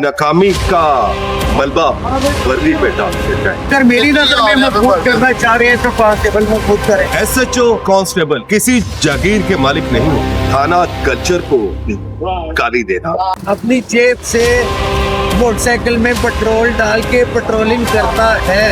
नाकामी का मलबा वर्दी पे डाल देता है। अगर मेरी नजर में मजबूत करना चाह रहे हैं तो कांस्टेबल मजबूत करें। एसएचओ कांस्टेबल किसी जागीर के मालिक नहीं हो, थाना कल्चर को गाली देना। अपनी जेब से मोटरसाइकिल में पेट्रोल डाल के पेट्रोलिंग करता है,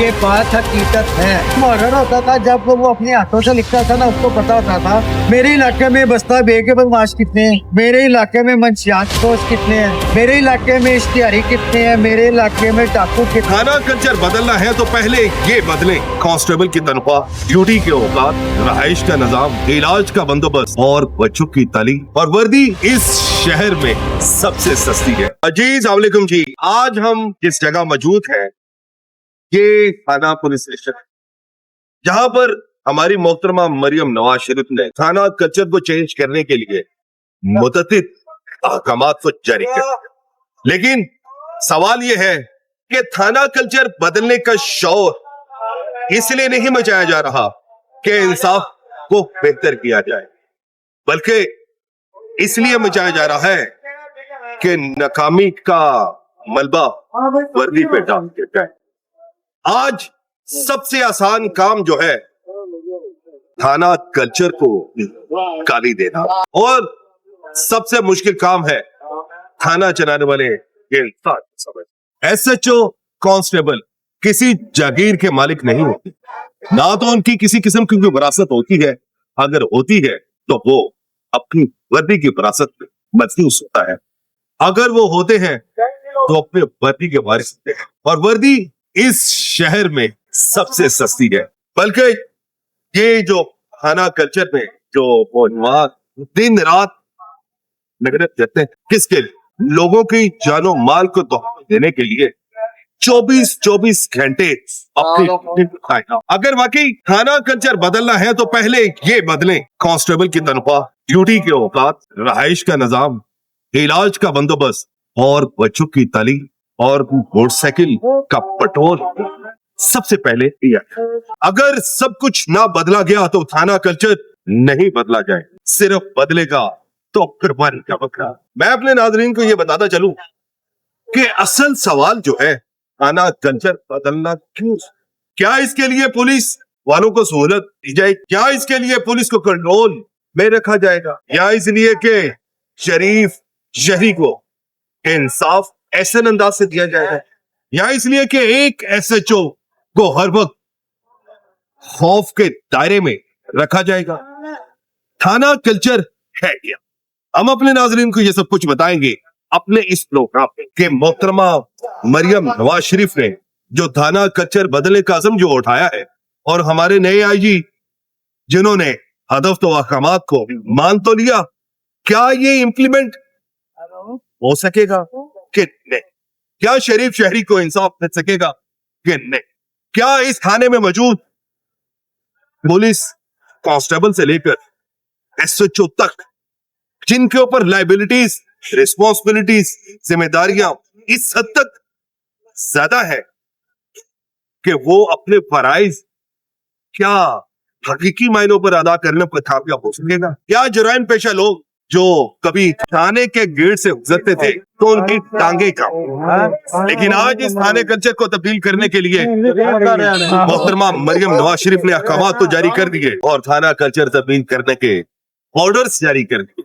ये बात हकीकत है। मर्डर होता था जब वो अपने हाथों से लिखता था ना, उसको पता होता था मेरे इलाके में बस्ता बे के बदमाश कितने हैं, मेरे इलाके में मंशियात दोस्त कितने हैं, मेरे इलाके में इश्तिहारी कितने हैं, मेरे इलाके में डाकू कितने। थाना कल्चर बदलना है तो पहले ये बदले। कांस्टेबल की तनख्वाह, ड्यूटी के औकात, रहाइश का निजाम, इलाज का बंदोबस्त और बच्चों की तालीम और वर्दी इस शहर में सबसे सस्ती है। अजीज वालेकुम जी, आज हम जिस जगह मौजूद हैं ये थाना पुलिस स्टेशन है, जहां पर हमारी मोहतरमा मरियम नवाज शरीफ ने थाना कल्चर को चेंज करने के लिए मुतअद्दिद अहकामात को जारी कर दिया। लेकिन सवाल यह है कि थाना कल्चर बदलने का शौर इसलिए नहीं मचाया जा रहा कि इंसाफ को बेहतर किया जाए, बल्कि इसलिए मचाया जा रहा है कि नाकामी का मलबा वर्दी पे डाल देता है। आज सबसे आसान काम जो है थाना कल्चर को गाली देना, और सबसे मुश्किल काम है थाना चलाने वाले इंसान को समझना। एसएचओ कांस्टेबल किसी जागीर के मालिक नहीं होते, ना तो उनकी किसी किस्म की विरासत होती है, अगर होती है तो वो अपनी वर्दी की विरासत में महसूस होता है। अगर वो होते हैं तो अपने वर्दी के वारिस होते हैं, और वर्दी इस शहर में सबसे सस्ती है। बल्कि ये जो थाना कल्चर में जो नौजवान दिन रात मेहनत करते हैं, किसके लिए? लोगों की जानो माल को तोहफा देने के लिए 24 घंटे अपनी। अगर वाकई थाना कल्चर बदलना है तो पहले ये बदलें। कांस्टेबल की तनख्वाह, ड्यूटी के औकात, रहाइश का निजाम, इलाज का बंदोबस्त और बच्चों की तालीम और मोटरसाइकिल का पेट्रोल सबसे पहले यह। अगर सब कुछ ना बदला गया तो थाना कल्चर नहीं बदला जाए, सिर्फ बदलेगा तो फिर मारी का बकरा। मैं अपने नाजरीन को यह बताता चलूं कि असल सवाल जो है थाना कल्चर बदलना क्यों? क्या इसके लिए पुलिस वालों को सहूलत दी जाए? क्या इसके लिए पुलिस को कंट्रोल में रखा जाएगा? या इसलिए कि शरीफ शहरी को इंसाफ ऐसे अंदाज से दिया जाएगा? या इसलिए कि एक एसएचओ को हर वक्त खौफ के दायरे में रखा जाएगा? थाना कल्चर है क्या? हम अपने नाजरीन को ये सब कुछ बताएंगे अपने इस प्रोग्राम में कि मोहतरमा मरियम नवाज शरीफ ने जो थाना कल्चर बदलने का अज़म जो उठाया है, और हमारे नए आईजी जिन्होंने हदफ तो अहकामात को मान तो लिया, क्या ये इंप्लीमेंट हो सकेगा कि नहीं? क्या शरीफ शहरी को इंसाफ मिल सकेगा कि नहीं? क्या इस थाने में मौजूद पुलिस कांस्टेबल से लेकर एसएचओ तक, जिनके ऊपर लायबिलिटीज, रिस्पॉन्सिबिलिटीज, जिम्मेदारियां इस हद तक ज्यादा है कि वो अपने फराइज क्या हकीकी मायनों पर अदा करने पर कामयाब हो सकेगा? क्या जुराइम पेशा लोग जो कभी थाने के गेट से गुजरते थे तो उनकी टांगे काम, लेकिन आज इस थाने कल्चर को तब्दील करने के लिए मोहतरमा मरियम नवाज शरीफ ने अहकामात तो जारी कर दिए और थाना कल्चर तब्दील करने के ऑर्डर्स जारी कर दिए।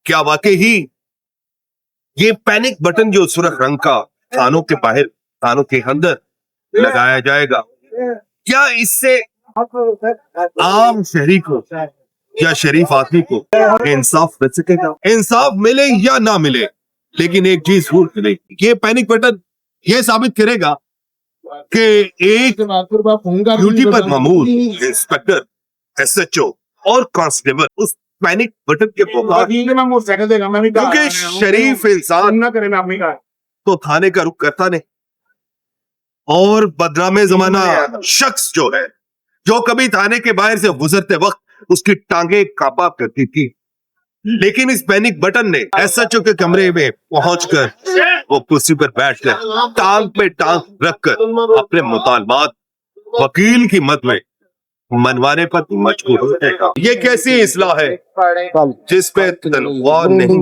क्या वाकई ही ये पैनिक बटन जो सुर्ख रंग का थानों के बाहर, थानों के अंदर लगाया जाएगा, क्या इससे आम शहरी को या शरीफ आदमी को इंसाफ मिल सकेगा? इंसाफ मिले या ना मिले, लेकिन एक चीज जरूर मिलेगी, ये पैनिक बटन ये साबित करेगा कि एक ड्यूटी पर मामूल इंस्पेक्टर, एसएचओ और कांस्टेबल उस पैनिक बटन के क्योंकि शरीफ इंसान तो थाने का रुख करता नहीं, और बदनामे जमाना शख्स जो है, जो कभी थाने के बाहर से गुजरते वक्त उसकी टांगे कांपा करती थी, लेकिन इस पैनिक बटन ने एसएचओ के कमरे में पहुंचकर वो कुर्सी पर बैठकर टांग पे टांग रखकर अपने मुतालबात वकील की मद में मनवाने पर मजबूर हो जाएगा। ये कैसी इस्लाह है जिस पे तनख्वाह नहीं,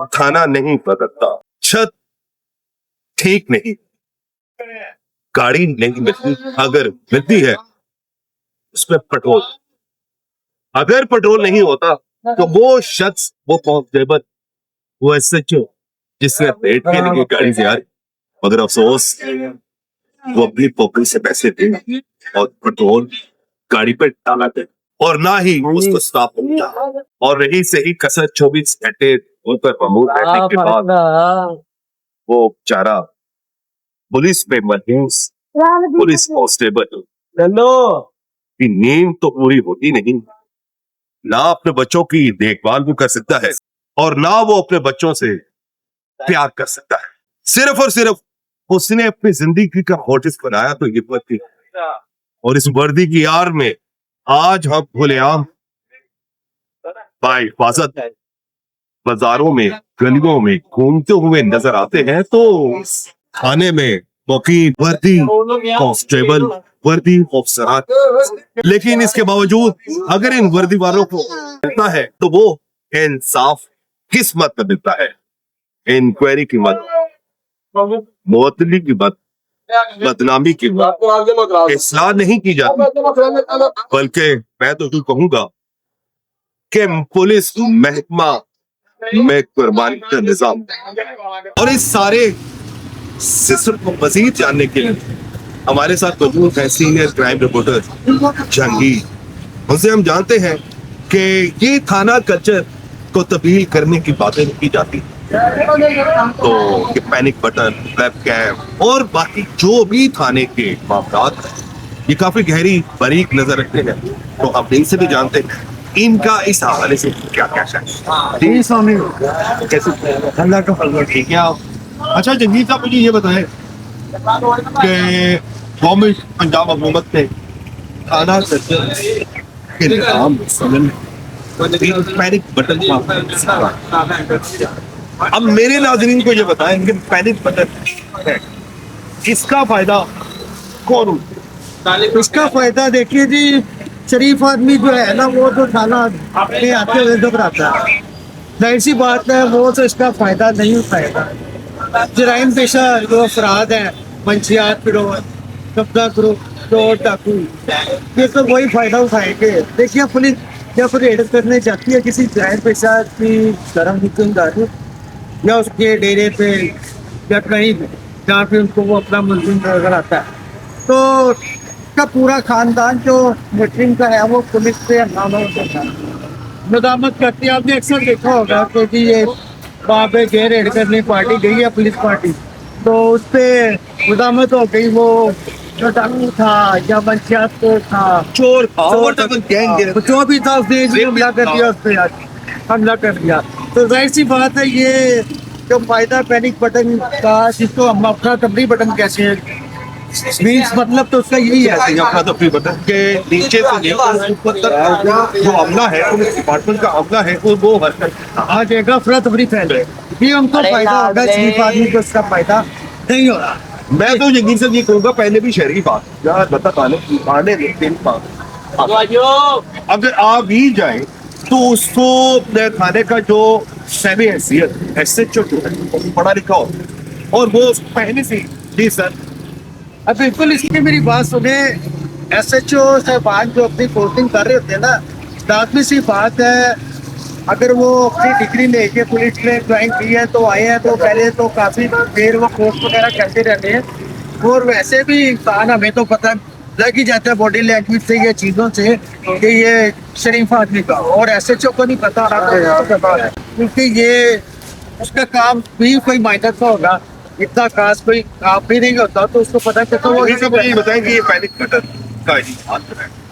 थाना नहीं बदलता, छत ठीक नहीं, गाड़ी नहीं मिलती, अगर मिलती है उसमें पेट्रोल, अगर पेट्रोल नहीं होता तो वो शख्स, वो कांस्टेबल, वो एसएचओ जिसने रेड के लिए गाड़ी से यार, मगर अफसोस वो अपनी पॉकेट से पैसे दे और पेट्रोल गाड़ी पे डाला दे, और ना ही उसको स्टॉप होता, और रही सही कसर 24 घंटे उन पर मामूल रहने के बाद वो बेचारा पुलिस में मलूस पुलिस कांस्टेबल की नींद तो पूरी होती नहीं, ना अपने बच्चों की देखभाल भी कर सकता है और ना वो अपने बच्चों से प्यार कर सकता है। सिर्फ और सिर्फ उसने अपनी जिंदगी का होटिस बनाया तो हिम्मत थी, और इस वर्दी की आड़ में आज हम खुलेआम बाहिफाजत बाजारों में गलियों में घूमते हुए नजर आते हैं, तो थाने में वकील वर्दी, कांस्टेबल वर्दी, अफसरान, लेकिन इसके बावजूद अगर इन वर्दी वालों को मिलता है तो वो इंसाफ किस मत में मिलता है? इंक्वायरी की मत, मुअत्तली की मत, बदनामी की मत, इस्लाह नहीं की जाती, बल्कि मैं तो यूं कहूंगा कि पुलिस महकमा में कुर्बानी का निजाम। और इस सारे सिस्टम को मजीद जानने के लिए हमारे साथ मौजूद है सीनियर क्राइम रिपोर्टर जहांगीर। उनसे हम जानते हैं कि ये थाना कल्चर को तब्दील करने की बातें की जाती, तो ये पैनिक बटन, वेब कैम और बाकी जो भी थाने के मामलात हैं, ये काफी गहरी बारीक नजर रखते हैं, तो हम इनसे भी जानते हैं इनका इस हवाले से क्या क्या है। स्वामी कैसे अल्लाह का फजल, ठीक है आप? अच्छा जंगीर साहब, मुझे ये बताएं कि गवर्नमेंट पंजाब हुकूमत ने थाना के निजाम पैनिक बटन, अब मेरे नाज़रीन को ये बताएं कि पैनिक बटन है, इसका फायदा कौन उठाता? इसका फायदा देखिए जी, शरीफ आदमी जो है ना वो तो थाना अपने आते हुए घबराता है, जाहिर सी बात है वो तो इसका फायदा नहीं उठाएगा। जराइम पेशा जो अफराद हैं, मंशियात फिरोज, कब्जा करो, चोर डाकू, ये तो वही फायदा उठाएंगे। देखिए पुलिस जब रेड करने जाती है किसी जराइम पेशा की धर्म हुक्मदारी या उसके डेरे पे या कहीं जहाँ पे उनको वो अपना मुलजिम नजर आता है, तो का पूरा खानदान जो मुस्लिम का है वो पुलिस से नदामत करती है। आपने अक्सर देखा होगा क्योंकि ये वहाँ पे गए रेड करने पार्टी गई है पुलिस पार्टी, तो उस पर नदामत हो गई, वो जो डाकू था या मंशियात को था, चोर था, जो भी था उसने हमला कर दिया, उस पर हमला कर दिया। तो जाहिर सी बात है ये जो फायदा पैनिक बटन का, जिसको हम अपना तबरी बटन कहते हैं, मतलब तो उसका यही है अपना तबरी बटन के नीचे से लेकर ऊपर तक जो अमला है, पुलिस डिपार्टमेंट का अमला है, वो हरकत आ जाएगा, अफरा तफरी फैल ये हमको फायदा होगा, शरीफ आदमी को उसका फायदा नहीं हो रहा। मैं तो यकीन से ये कहूँगा, पहले भी शहरी बात यार बता पाने अगर आ भी जाए तो उसको थाने का जो सहमी हैसियत एसएचओ जो है पढ़ा लिखा हो, और वो पहले से जी सर। अब बिल्कुल इसकी मेरी बात सुने, एसएचओ साहबान जो अपनी पोस्टिंग कर रहे होते हैं ना, लाजमी सी बात है अगर वो अपनी डिग्री लेके पुलिस में ज्वाइन की है तो आए हैं, तो पहले तो काफ़ी देर वो कोर्स वगैरह करते रहते हैं, और वैसे भी इंसान हमें तो पता लग ही जाता है बॉडी लैंग्वेज से, ये चीज़ों से कि ये शरीफ आदमी का, और एसएचओ को नहीं पता क्योंकि ये उसका काम भी कोई मायने का होगा, इतना खास कोई काम भी नहीं होता, तो उसको पता चलता वो ये बताएंगे ये पैनिक बटन का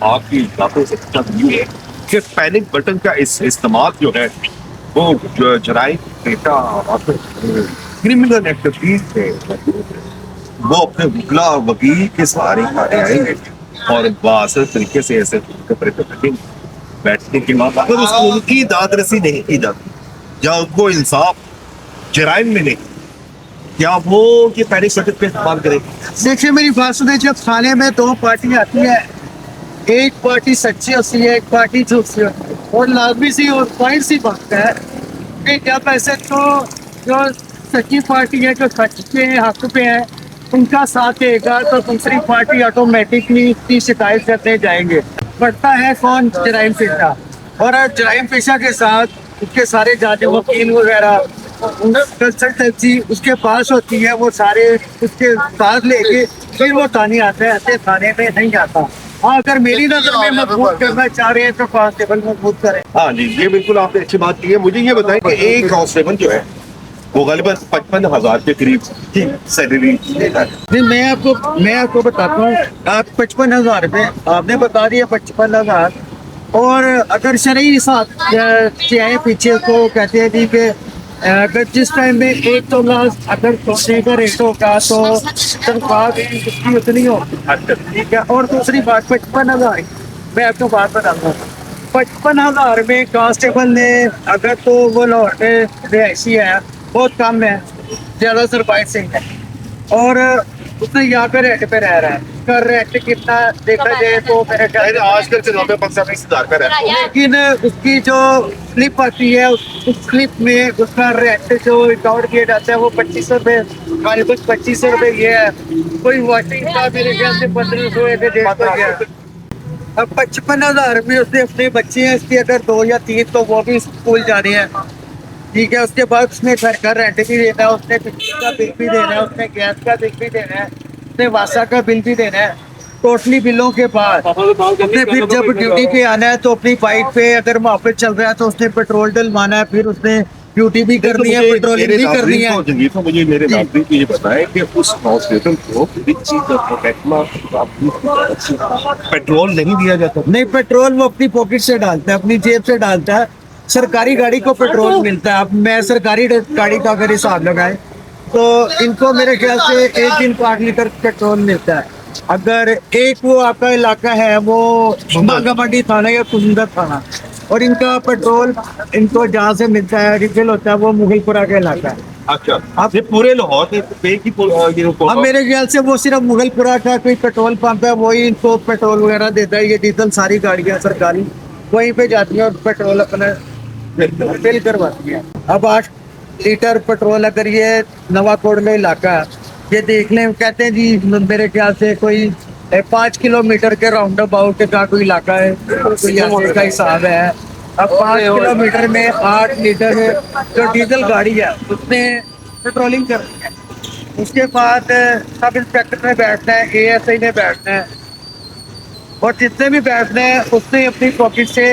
आपकी बातों से कि पैनिक बटन का इस्तेमाल जो है वो जराइम पेशा क्रिमिनल एक्टिविटीज पे वो अपने वकीला वकील के सहारे खाने आएंगे और बासर तरीके से ऐसे बैठने के बाद अगर उसको उनकी दादरसी नहीं की जाती या उनको इंसाफ जराइम में नहीं, क्या वो ये पैनिक बटन पे इस्तेमाल करें? देखिए मेरी बात सुने, जब थाने में दो पार्टी आती है, एक पार्टी सच्ची होती है, एक पार्टी झूठी होती है, और लाजमी सी और फाइन सी बात है नहीं, जब ऐसे तो जो सच्ची पार्टी है, जो सच पे हक पे है, उनका साथ देगा तो दूसरी पार्टी ऑटोमेटिकली इसकी शिकायत करते जाएंगे। बढ़ता है कौन? जराइम पेशा। और जराइम पेशा के साथ उसके सारे जाते वकील वगैरह कंसल्टेंसी उसके पास होती है, वो सारे उसके साथ लेके फिर वो थाने आता है। ऐसे थाने में नहीं आता। हाँ, अगर मेरी नजर में मजबूत करना चाह रहे हैं तो कांस्टेबल मजबूत करें। हाँ जी, ये बिल्कुल आपने अच्छी बात की है। मुझे ये बताएं कि एक कांस्टेबल जो है वो गालिबन 55,000 के करीब सैलरी देता है। नहीं, मैं आपको बताता हूँ। आप 55,000 रुपये आपने बता दिया, 55,000। और अगर शरई साथ चाहे पीछे को कहते हैं जी कि अगर जिस टाइम में एक तो अगर सोने का रेट होगा तो तनख्वाह भी उसकी उतनी होगी। ठीक है। और दूसरी बात, 55,000 मैं आपको बात बताऊंगा। 55,000 में कांस्टेबल ने, अगर तो वो लाहौर में रिहायशी है, बहुत कम है, ज्यादातर बाइट सिंह है, और उसने यहाँ पे रेंट पे रह रहा है। उसका रेंट कितना देखा जाए तो मेरे ख्याल से आजकल के दौर में 15-20 हजार का रहता है। लेकिन उसकी जो स्लिप आती है उस स्लिप में उसका रेंट जो अकाउंट किया जाता है वो 2500 रुपये, खाली कुछ 2500 रुपये ये है। कोई वॉशिंग का मेरे ख्याल से 1500 एक 150 है। अब 55,000 में उसने अपने बच्चे हैं इसके अगर 2 या 3 तो वो भी स्कूल जा रहे हैं। ठीक है। उसके बाद उसने घर का रेंट भी देना है, उसने बिजली का बिल भी देना है, उसने गैस का बिल भी देना है, उसने वासा का बिल भी देना है। टोटली बिलों के बाद उसने फिर जब ड्यूटी पे आना है तो अपनी बाइक पे अगर वहाँ पे चल रहा है तो उसने पेट्रोल डलवाना है, फिर उसने ड्यूटी भी करनी है, पेट्रोलिंग भी करनी है। जंगीर साहब, मुझे मेरे नाज़रीन को ये बताएं कि उस कांस्टेबल को किसी का पेट्रोल नहीं दिया जाता? नहीं, पेट्रोल वो अपनी पॉकेट से डालता है, अपनी जेब से डालता है। सरकारी गाड़ी को पेट्रोल मिलता है। अब मैं सरकारी गाड़ी का अगर हिसाब लगाए तो इनको मेरे ख्याल से एक दिन को 8 लीटर पेट्रोल मिलता है। अगर एक वो आपका इलाका है वो बागा मंडी थाना या कुंदर थाना, और इनका पेट्रोल इनको जहाँ से मिलता है रिफिल होता है वो मुगलपुरा का इलाका है। अच्छा, आप ये पूरे लाहौर के पे की अब मेरे ख्याल से वो सिर्फ मुगलपुरा का कोई पेट्रोल पंप है वही इनको पेट्रोल वगैरह देता है। ये डीजल सारी गाड़ियाँ सरकारी वहीं पे जाती हैं और पेट्रोल अपना फिल करवाती है। अब 8 लीटर पेट्रोल अगर ये नवाकोट में इलाका है, ये देख लें, कहते हैं जी मेरे ख्याल से कोई 5 किलोमीटर के राउंड अबाउट का कोई इलाका है, कोई ऐसे का हिसाब है। अब 5 किलोमीटर में 8 लीटर जो डीजल गाड़ी है उसने पेट्रोलिंग करनी है। उसके बाद सब इंस्पेक्टर ने बैठना है, ASI ने बैठना है, और जितने भी बैठने हैं उसने अपनी पॉकेट से,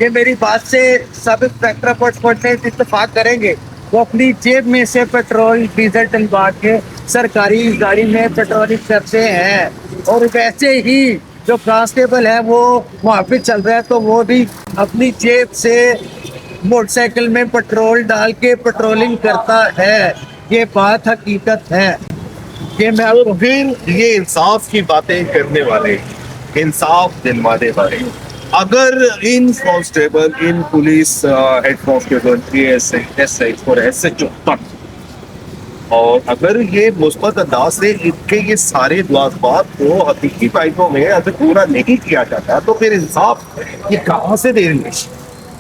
ये मेरी बात से सब इंस्पेक्टर पढ़ने इत्तेफाक करेंगे, वो अपनी जेब में से पेट्रोल डीजल डलवा के सरकारी गाड़ी में पेट्रोलिंग करते हैं। और वैसे ही जो कांस्टेबल है वो वहाँ पे चल रहा है तो वो भी अपनी जेब से मोटरसाइकिल में पेट्रोल डाल के पेट्रोलिंग करता है। ये बात हकीकत है। ये मैं आपको फिर ये इंसाफ की बातें करने वाले, इंसाफ दिलवाने वाले, अगर इन कांस्टेबल, इन पुलिस हेड कांस्टेबल, ASI और SHO तक, और अगर ये मुस्बत अंदाज से इनके ये सारे वाजबात को हकीकी मायनों में अगर पूरा नहीं किया जाता तो फिर इंसाफ ये कहाँ से देंगे?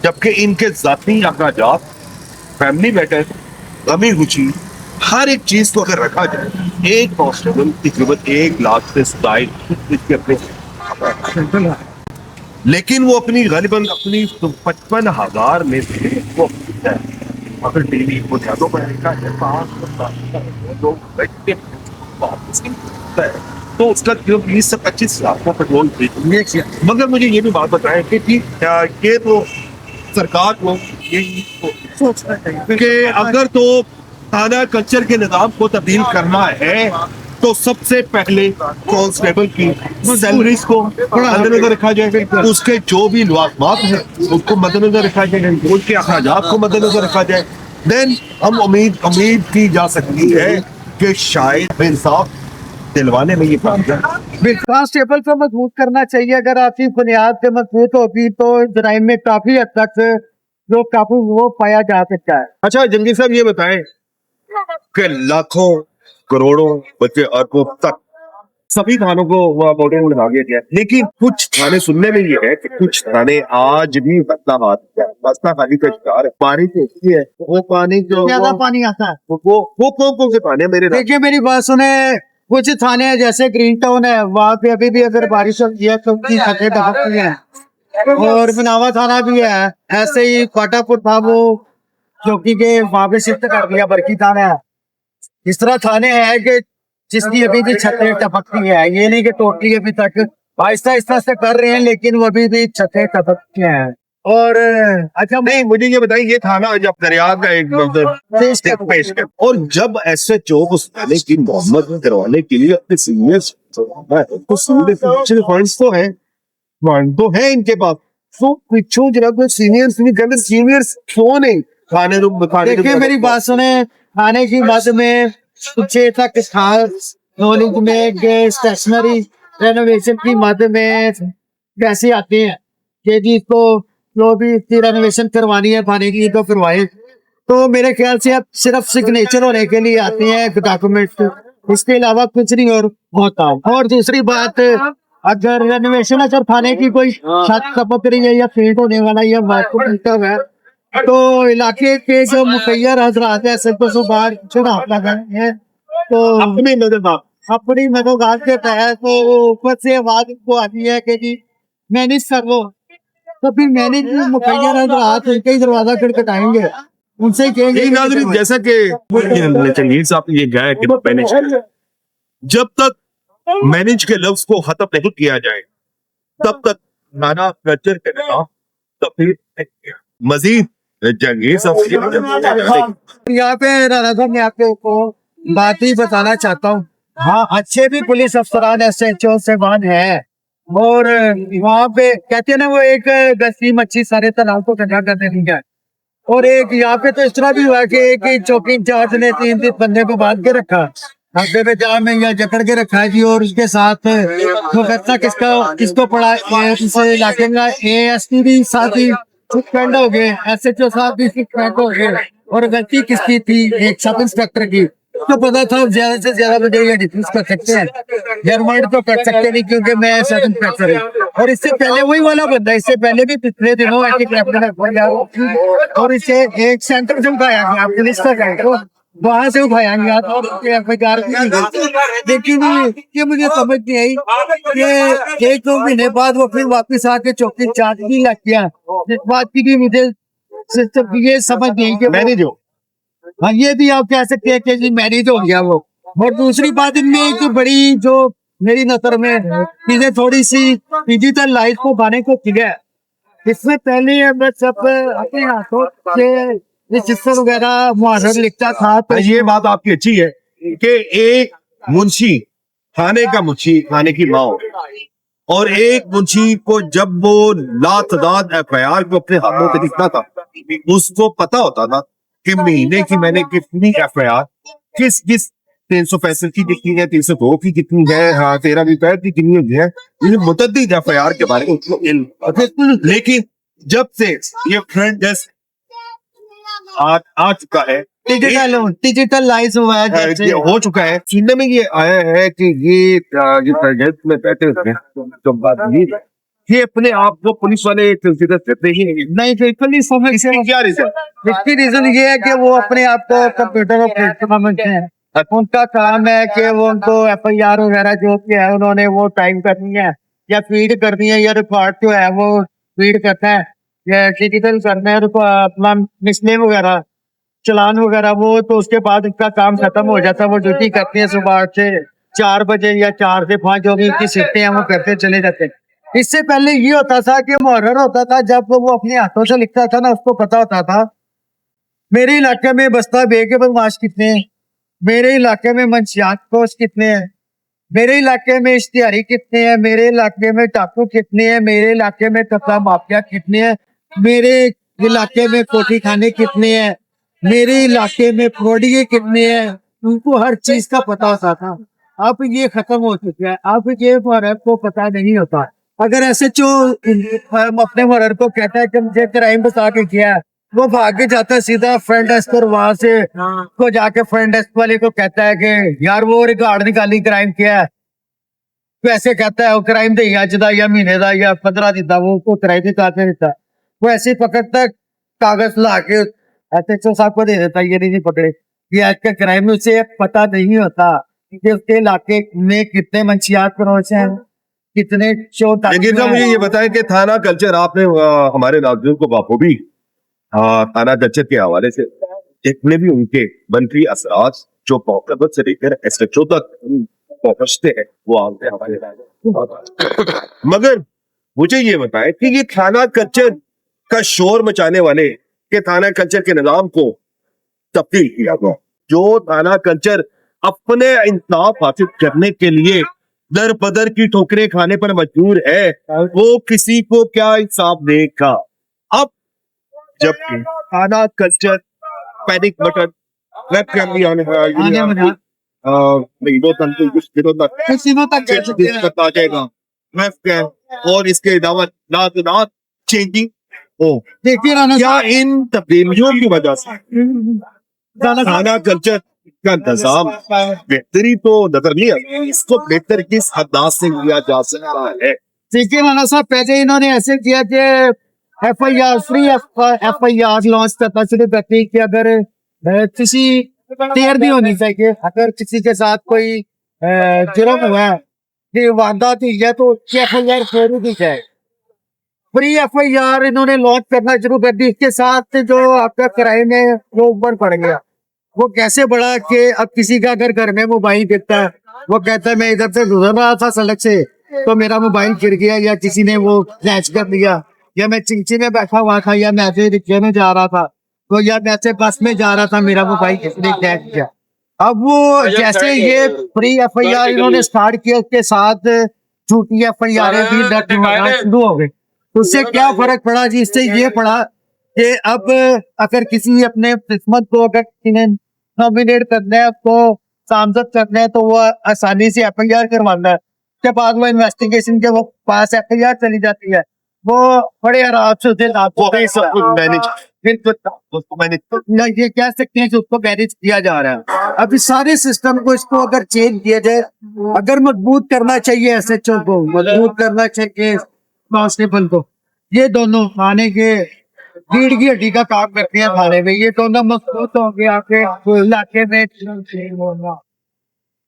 जबकि इनके जाती अखराजात, फैमिली मैटर, गमी खुशी, हर एक चीज को अगर रखा जाए, एक कांस्टेबल तकरीबन 1 लाख से इसके अपने, लेकिन वो अपनी गालिबन अपनी 55,000 में से वो अगर डेली बुनियादों पर देखा जाए 5 लोग बैठते वापस तो उसका जो 20 से 25 लाख का पेट्रोल देखिए। मगर मुझे ये भी बात बताएं कि ये तो सरकार को यही सोचना चाहिए कि अगर तो थाना कल्चर के निज़ाम को तब्दील करना है तो सबसे पहले कांस्टेबल की सैलरीज को मद्देनजर रखा जाए, उसके जो भी लवाजमात हैं उसको मद्देनजर रखा जाए, उनके अखराजात को मद्देनजर रखा जाए। देन हम उम्मीद की जा सकती है कि शायद इंसाफ दिलवाने में ये कांस्टेबल को मजबूत करना चाहिए। अगर आपकी बुनियाद से मजबूत होगी तो जराइम में काफी हद तक जो काबू वो पाया जा सकता है। अच्छा जंगी साहब, ये बताएं कि लाखों करोड़ों बच्चे अरबों तक सभी थानों को मोटे में लगा दिया गया है। लेकिन कुछ थाने सुनने में ये है कि कुछ थाने आज भी बस्ता खाली का शिकार है। पानी तो होती है, वो पानी जो ज्यादा पानी आता है। वो कौन से थाने मेरे देखिए मेरी बात सुने, कुछ थाने हैं जैसे ग्रीन टाउन है, वहाँ पे अभी भी अगर बारिश होती है तो उनकी छतें ढकती हैं। और मनावा थाना भी है, ऐसे ही काटापुर था वो चौकी के वहाँ पे शिफ्ट कर दिया, बरकी थाना है। इस तरह थाने हैं कि जिसकी अभी भी छतें टपकती है, ये नहीं कि टोटली अभी तक आहिस्ता आहिस्ता से कर रहे हैं, लेकिन वो अभी भी छतें टपकती हैं। और अच्छा नहीं, मुझे ये बताइए, ये थाना जब दरिया का एक पेश कर, और जब एसएचओ उस थाने की मोहम्मद करवाने के लिए अपने सीनियर्स तो फंड्स तो है, फंड तो है इनके पास, तो पीछू जनाब सीनियर्स नहीं कहते, सीनियर्स क्यों नहीं थाने देखिए मेरी बात सुने, थाने की बात में कुछ तक खास नॉलेज में स्टेशनरी रेनोवेशन की मद में पैसे आते हैं कि जी इसको जो भी इसकी रेनोवेशन करवानी है थाने की तो करवाए। तो मेरे ख्याल से अब सिर्फ सिग्नेचर होने के लिए आते हैं डॉक्यूमेंट, इसके अलावा कुछ नहीं और होता। और दूसरी बात, अगर रेनोवेशन अगर थाने की कोई छत टपक रही है या पेंट होने वाला या मार्को है तो इलाके के जो मुखैयर हजरात है सबको बाहर चुनाव लगाए हैं, तो अपनी मदोगार के तहत तो ऊपर से आवाज को आती है कि जी मैनेज कर लो, तो फिर मैनेज मुखैयर हजरात उनके ही दरवाजा खटखटाएंगे, उनसे ही कहेंगे। नाज़रीन, जैसा कि जंगीर साहब ने ये कहा कि मैनेज, जब तक मैनेज के लफ्ज को खत्म नहीं किया जाए तब तक नाना कल्चर करेगा, तो फिर मजीद जंगीर साहब यहाँ पे राणा साहब मैं आपको बात ही बताना चाहता हूँ। हाँ, अच्छे भी पुलिस अफसरान एसएचओ से वहां है, और वहाँ पे कहते हैं ना वो एक गश्ती मच्छी सारे तालाब को गंदा कर देती है। और एक यहाँ पे तो इस तरह भी हुआ कि एक चौकी इंचार्ज ने 3 बंदे को बांध के रखा, हफ्ते पे जाम में या जकड़ के रखा है जी, और उसके साथ वो करता किसको पड़ा इलाके में एएसपी भी साथ ही सस्पेंड हो गए, एसएचओ साहब भी सस्पेंड हो गए, और गलती किसकी थी, एक सब इंस्पेक्टर की। तो पता था ज्यादा से ज्यादा मुझे ये डिफेंस कर सकते हैं, जर्मन तो कर सकते नहीं क्योंकि मैं सब इंस्पेक्टर हूँ। और इससे पहले वही वाला बंदा, इससे पहले भी पिछले दिनों एंटी करप्शन और इसे एक सेंटर से उठाया गया, पुलिस का सेंटर वहां से उठाया गया था, लेकिन ये मुझे समझ नहीं आई कि 1-2 महीने बाद वो फिर वापस आके चौकी चार्ज भी लग गया। इस बात की भी मुझे ये समझ नहीं कि मैनेज हो, हाँ ये भी आप कह सकते हैं कि जी मैनेज हो गया वो। और दूसरी बात इनमें एक बड़ी जो मेरी नजर में चीजें थोड़ी सी डिजिटल लाइफ को बाने को की है, इससे पहले मैं सब अपने हाथों से रजिस्टर वगैरह मुआवजा लिखता था। तो ये बात आपकी अच्छी है कि एक मुंशी थाने का मुंशी थाने की माँ, और एक मुंशी को जब वो लातदाद एफआईआर को अपने हाथों से लिखता था, उसको पता होता था कि महीने की मैंने कितनी एफआईआर किस 365 की कितनी है, 302 की कितनी है, हाँ 13 रुपए की कितनी है, मुतद्दिद एफआईआर के बारे में उसको इल्म। लेकिन जब से ये फ्रंट डेस्क आ चुका है, डिजिटलाइज हुआ है, जैसे ये हो चुका है, सुनने में ये आया है कि ये में बैठे होते हैं तो बात ये अपने आप को पुलिस वाले कंसीडर करते ही नहीं, बिल्कुल समझ। इसकी क्या रीजन? इसकी रीजन ये है कि वो अपने आप को कंप्यूटर ऑपरेटर समझते हैं, उनका काम है कि वो उनको एफआईआर वगैरह जो भी है उन्होंने वो टाइम करनी है या फीड करनी है, या रिकॉर्ड जो है वो फीड करना है या डिजिटल करना है अपना मिसले वगैरह चलान वगैरह वो, तो उसके बाद इसका काम खत्म हो जाता है। वो ड्यूटी करते हैं सुबह 8 से 4 बजे या 4 से 5 जो भी उनकी शिफ्टें हैं वो करते चले जाते हैं। इससे पहले ये होता था कि मुहर्रर होता था, जब वो अपने हाथों से लिखता था ना उसको पता होता था मेरे इलाके में बस्ता बे के बदमाश कितने हैं, मेरे इलाके में मंशियात कोष कितने हैं, मेरे इलाके में इश्तिहारी कितने हैं, मेरे इलाके में टाकू कितने हैं, मेरे इलाके में कपड़ा माफिया कितने हैं, मेरे इलाके में कोठी खाने कितने हैं, मेरे इलाके में फ्रॉडिये कितने हैं, उनको हर चीज का पता होता था। अब ये खत्म हो चुका है, अब ये मुहर्रर को पता नहीं होता। अगर एसएचओ अपने मुहर्रर को कहता है कि मुझे क्राइम बता के किया है, वो भाग के जाता है सीधा फ्रंट डेस्क पर, वहां से को जाके फ्रंट डेस्क वाले को कहता है कि यार वो रिकॉर्ड निकाली क्राइम किया है, वैसे कहता है वो क्राइम दे अज दा या महीने दा या 15 दिन दा वो किराए की कागज देता वो ऐसे ही पकड़ता है, कागज ला के एसएचओ साहब को दे देता ये नहीं पकड़े ये आज का क्राइम उसे पता नहीं होता कि उसके इलाके में कितने मंशियात परोसे हैं कितने चोट लेकिन ना मुझे ये बताएं कि थाना कल्चर आपने हमारे नागरिकों को बाखूबी थाना कल्चर के हवाले से जितने भी उनके मंत्री असराज जो पहुंच से लेकर एसएचओ तक पहुंचते हैं वो आते हैं हमारे मगर मुझे ये बताएं कि ये थाना कल्चर का शोर मचाने वाले के थाना कल्चर के निजाम को तब्दील किया गया जो थाना कल्चर अपने इंसाफ हासिल करने के लिए दर बदर की ठोकरें खाने पर मजबूर है वो किसी को क्या इंसाफ देगा। अब जबकि थाना culture panic button web camera आ जाएगा वेब कैम और इसके अलावा नात चेंजिंग हो देखिए राणा क्या इन तब्दीलियों की वजह से थाना कल्चर का निजाम बेहतरी तो नजर नहीं आता इसको बेहतर किस अंदाज से लिया जा सकता है। देखिए राणा साहब पहले इन्होंने ऐसे किया कि एफआईआर फ्री एफआईआर लॉन्च करना शुरू करती कि अगर किसी देर नहीं होनी चाहिए अगर किसी के साथ कोई जुर्म हुआ है कि वारदात हुई है तो एफआईआर शुरू की जाए फ्री एफआईआर इन्होंने लॉन्च करना शुरू कर दी। इसके साथ जो आपका क्राइम है वो ऊपर पड़ गया वो कैसे बढ़ा कि अब किसी का अगर घर में मोबाइल गिरता है वो कहता है मैं इधर से गुजर रहा था सड़क से तो मेरा मोबाइल गिर गया या किसी ने वो स्नैच कर लिया या मैं चिंची में बैठा हुआ था या मैं ऐसे रिक्शे में जा रहा था तो या मैं ऐसे बस में जा रहा था मेरा मोबाइल किसने स्नैच किया। अब वो जैसे ये फ्री एफआईआर इन्होंने स्टार्ट किया उसके साथ झूठी एफआईआर भी दर्ज होना शुरू हो गई। उससे क्या फर्क पड़ा जी इससे ये पड़ा कि अब अगर किसी अपने किस्मत को अगर किसी ने नॉमिनेट करना है उसको नामजद करना है तो वो आसानी से एफआईआर करवाना है उसके बाद वो इन्वेस्टिगेशन के वो पास एफआईआर चली जाती है वो बड़े आराम से उसे सब कुछ मैनेज ये कह सकते हैं कि उसको मैनेज किया जा रहा है। अब इस सारे सिस्टम को इसको अगर चेंज किया जाए अगर मजबूत करना चाहिए एसएचओ को मजबूत करना चाहिए कांस्टेबल को ये दोनों थाने के रीढ़ की हड्डी का काम करते हैं थाने में ये दोनों मजबूत होंगे आपके इलाके में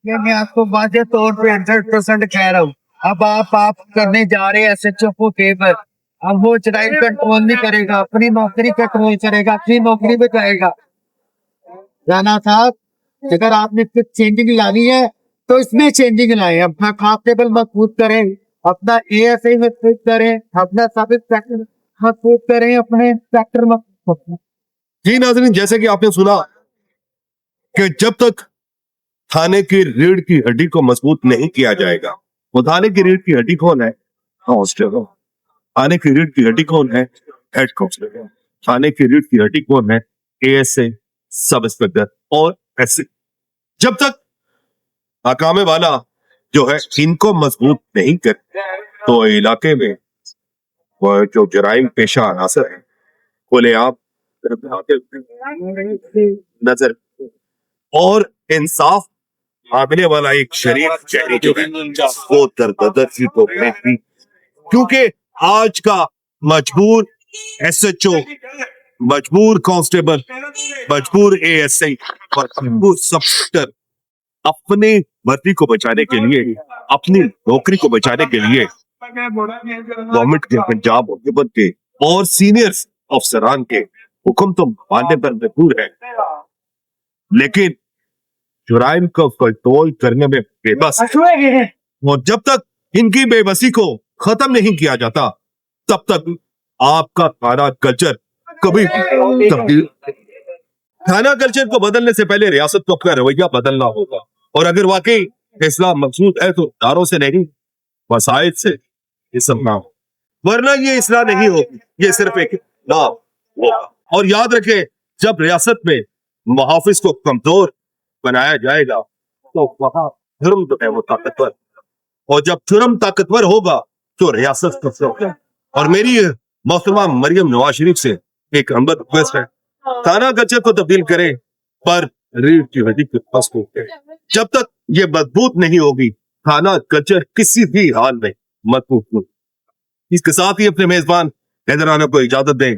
ये मैं आपको वाजे तौर पे 100% कह रहा हूँ। अब आप करने जा रहे हैं एसएचओ को फेवर अब वो क्राइम कंट्रोल नहीं करेगा अपनी नौकरी कंट्रोल करेगा अपनी नौकरी में जाएगा। राणा साहब अगर आपने कुछ चेंजिंग लानी है तो इसमें चेंजिंग लाए अपना कांस्टेबल मजबूत करें अपना एएसआई मजबूत करें अपना सब इंस्पेक्टर मजबूत करें अपने इंस्पेक्टर मजबूत। जी नाज़रीन जैसे कि आपने सुना कि जब तक थाने की रीढ़ की हड्डी को मजबूत नहीं किया जाएगा वो थाने की रीढ़ की हड्डी कौन है कांस्टेबल थाने की रीढ़ की हड्डी कौन है हेड कांस्टेबल थाने की रीढ़ की हड्डी कौन है एएसए सब इंस्पेक्टर और एसए जब तक हकामे वाला जो है इनको मजबूत नहीं कर तो इलाके में वो जो जराइम पेशा अनासर है खुलेआम नजर और इंसाफ मांगने वाला एक शरीफ चेहरे जो है वो दरबदर सी तो भी क्योंकि आज का मजबूर एसएचओ मजबूर कांस्टेबल मजबूर एएसआई और मजबूर सब इंस्पेक्टर अपने वर्दी को बचाने के लिए अपनी नौकरी को बचाने के लिए गवर्नमेंट के पंजाब हुकूमत के और सीनियर अफसरान के हुक्म तो मानने पर मजबूर है लेकिन जुराइम को कंट्रोल करने में बेबस और जब तक इनकी बेबसी को खत्म नहीं किया जाता तब तक आपका थाना कल्चर कभी तब्दील थाना कल्चर को बदलने से पहले रियासत को अपना रवैया बदलना होगा और अगर वाकई इस्लाम मकसूद है तो दारों से नहीं वसाइद से इसलाम वरना ये इस्लाम नहीं होगी ये सिर्फ एक नाम होगा। और याद रखें जब रियासत में मुहाफिज को कमजोर बनाया जाएगा तो वहां धर्म जो है वो ताकतवर और जब धर्म ताकतवर होगा तो रियासत कमजोर। और मेरी मोहतरमा मरियम नवाज शरीफ से एक अम्बर रिक्वेस्ट है थाना कल्चर को तब्दील करें पर रीढ़ की हड्डी के पास को जब तक ये मजबूत नहीं होगी खाना कचर किसी भी हाल में मत पूछो। इसके साथ ही अपने मेजबान हैदर राना को इजाजत दें।